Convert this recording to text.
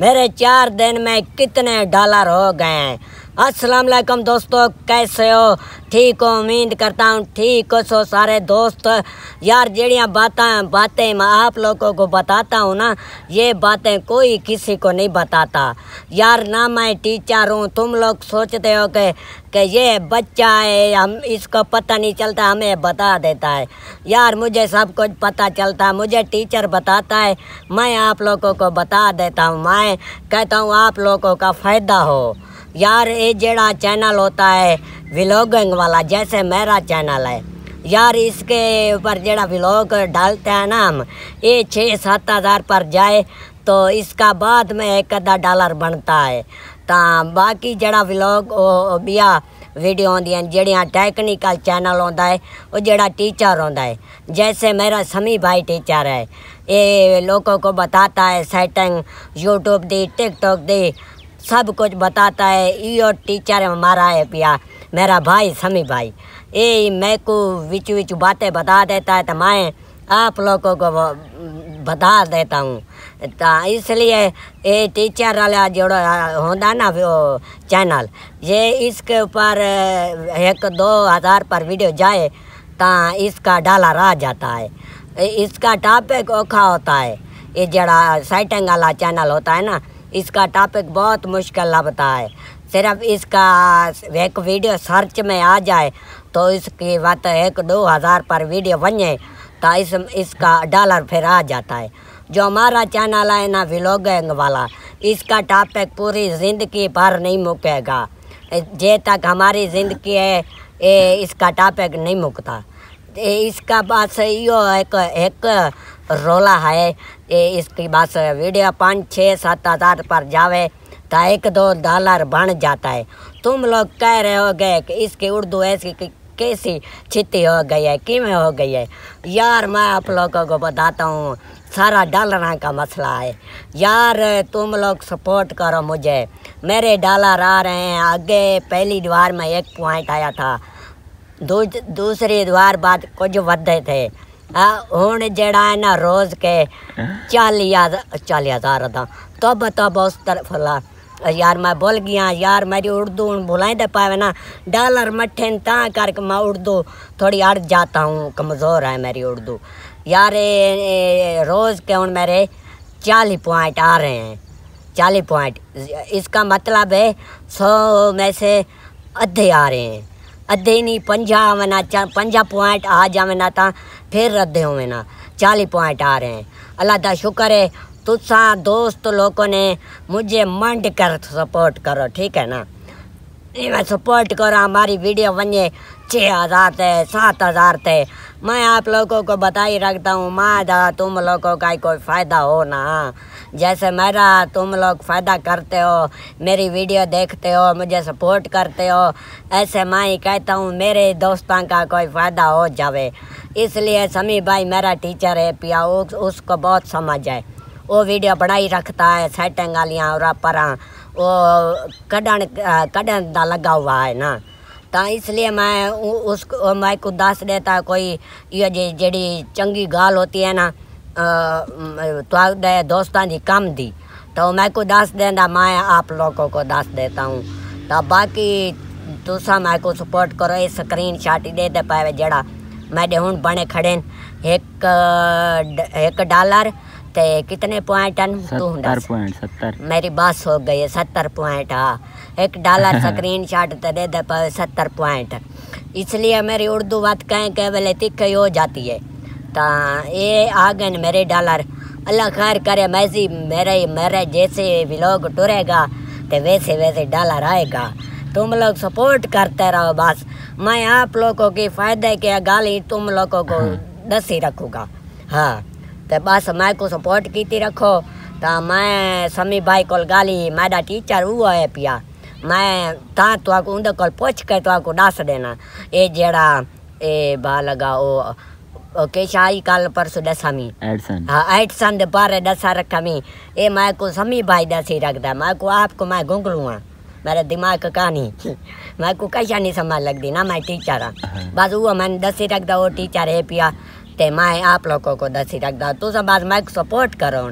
मेरे 4 दिन में कितने डॉलर हो गए हैं। अस्सलाम वालेकुम दोस्तों, कैसे हो? ठीक हो? उम्मीद करता हूँ ठीक हो सो सारे दोस्त। यार जड़ियाँ बातें मैं आप लोगों को बताता हूँ ना, ये बातें कोई किसी को नहीं बताता। यार ना मैं टीचर हूँ, तुम लोग सोचते हो कि ये बच्चा है, हम इसको पता नहीं चलता, हमें बता देता है। यार मुझे सब कुछ पता चलता है, मुझे टीचर बताता है, मैं आप लोगों को बता देता हूँ। मैं कहता हूँ आप लोगों का फ़ायदा हो। यार ये जड़ा चैनल होता है व्लॉगिंग वाला, जैसे मेरा चैनल है यार, इसके ऊपर जड़ा व्लॉग डालते हैं ना हम, ये 6-7 हज़ार पर जाए तो इसका बाद में $1 बनता है। तो बाकी जड़ा व्लॉग बिया वीडियो होंदियां जड़ियाँ टेक्निकल चैनल होता है, वो जड़ा टीचर होता है, जैसे मेरा समी भाई टीचर है, ये लोगों को बताता है सेटिंग यूट्यूब दी, टिकटॉक दी, सब कुछ बताता है। यो टीचर हमारा है पिया, मेरा भाई समी भाई, ये मैं को विच बातें बता देता है, तो मैं आप लोगों को बता देता हूँ। तो इसलिए ये टीचर वाला जो होता ना वो चैनल, ये इसके ऊपर 1-2 हज़ार पर वीडियो जाए तो इसका $1 आ जाता है। इसका टॉपिक औखा होता है, ये जड़ा सेटिंग वाला चैनल होता है ना, इसका टॉपिक बहुत मुश्किल लगता है। सिर्फ इसका एक वीडियो सर्च में आ जाए तो इसकी बात 1-2 हज़ार पर वीडियो बने तो इसका $1 फिर आ जाता है। जो हमारा चैनल है ना व्लॉगिंग वाला, इसका टॉपिक पूरी ज़िंदगी भर नहीं मुकेगा, जे तक हमारी ज़िंदगी है ये इसका टॉपिक नहीं मुकता। इसका बस यो एक रोला है, इसकी बस वीडियो 5-6-7 हज़ार पर जावे तो $1-2 बन जाता है। तुम लोग कह रहे होगे कि इसकी उर्दू ऐसी कैसी छिती हो गई है, किमें हो गई है। यार मैं आप लोगों को बताता हूँ, सारा डॉलर का मसला है। यार तुम लोग सपोर्ट करो मुझे, मेरे $1 आ रहे हैं। आगे पहली बार में 1 पॉइंट आया था, दूसरी बार बाद कुछ वधे थे। हूँ जड़ा है ना रोज़ के 40 हज़ार था, तब उस तरफ ला। यार मैं बोल गया यार, मेरी उर्दू भुलाई दे पावे ना, $1 मठे ता करके मैं उर्दू थोड़ी अड़ जाता हूँ, कमज़ोर है मेरी उर्दू। यार रोज़ के हूँ मेरे 40 पॉइंट आ रहे हैं, 40 पॉइंट। इसका मतलब है 100 में से अद्धे आ रहे हैं, अद्धे नहीं 50 पॉइंट आ जावे ना था फिर अद्धे हुए ना, 40 पॉइंट आ रहे हैं। अल्लाह का शुक्र है, तुसा दोस्त लोगों ने मुझे मंड कर सपोर्ट करो, ठीक है ना। मैं सपोर्ट करो, हमारी वीडियो बने 6 हज़ार थे, 7 हज़ार थे। मैं आप लोगों को बता ही रखता हूँ, मैं तुम लोगों का कोई फ़ायदा हो ना, जैसे मेरा तुम लोग फ़ायदा करते हो, मेरी वीडियो देखते हो, मुझे सपोर्ट करते हो, ऐसे मैं ही कहता हूँ मेरे दोस्तों का कोई फ़ायदा हो जावे। इसलिए समी भाई मेरा टीचर है पिया, उसको बहुत समझ है, वो वीडियो बनाई रखता है सेटिंग वालियाँ और पर वो कड़न दा लगा हुआ है ना। तो इसलिए मैं उसको मैं को दस देता कोई ये जड़ी चंगी गाल होती है ना, तो दोस्तों की कम दी, तो मैं को दस देना, मैं आप लोगों को दस देता हूँ। तो बाकी तुसा मैं को सपोर्ट करो, ये स्क्रीन शॉट ही दे पाए जड़ा मेरे हूँ बने खड़े $1 ते कितने पॉइंट हैं? 70 मेरी बस हो गई है 70 पॉइंट। हाँ $1 स्क्रीन शॉट तो दे पाए 70 पॉइंट। इसलिए मेरी उर्दू बात कहें के वेले तिखी हो जाती है। तो ये आ गए मेरे $1। अल्लाह खैर करे, मेरे जैसे व्लॉग टुरेगा तो वैसे $1 आएगा। तुम लोग सपोर्ट करते रहो बस, मैं आप लोगों की फ़ायदे के गाली तुम लोगों को दस ही रखूँगा। हाँ तो बस मैं को सपोर्ट की रखो। तो मैं समी भाई को गाली, मेरा टीचर हुआ है पिया, मैं तो उनके को पूछ के तो दस देना। ये जड़ा ये बा लगा वो केशाई कल परसों दसामी, हाँ एडसन बारे दसा रखमी, ये मैं को समी भाई दसी रखता, मैं को आपको मैं घुंगलूँ, मेरे दिमाग का नहीं मैं को कैसा नहीं समझ लगती ना, मैं टीचर हाँ बस वो मैंने दसी रखता, वो टीचर है पिया, ते मैं आप लोगों को दसी रखता। तो सब बात मैं सपोर्ट करो,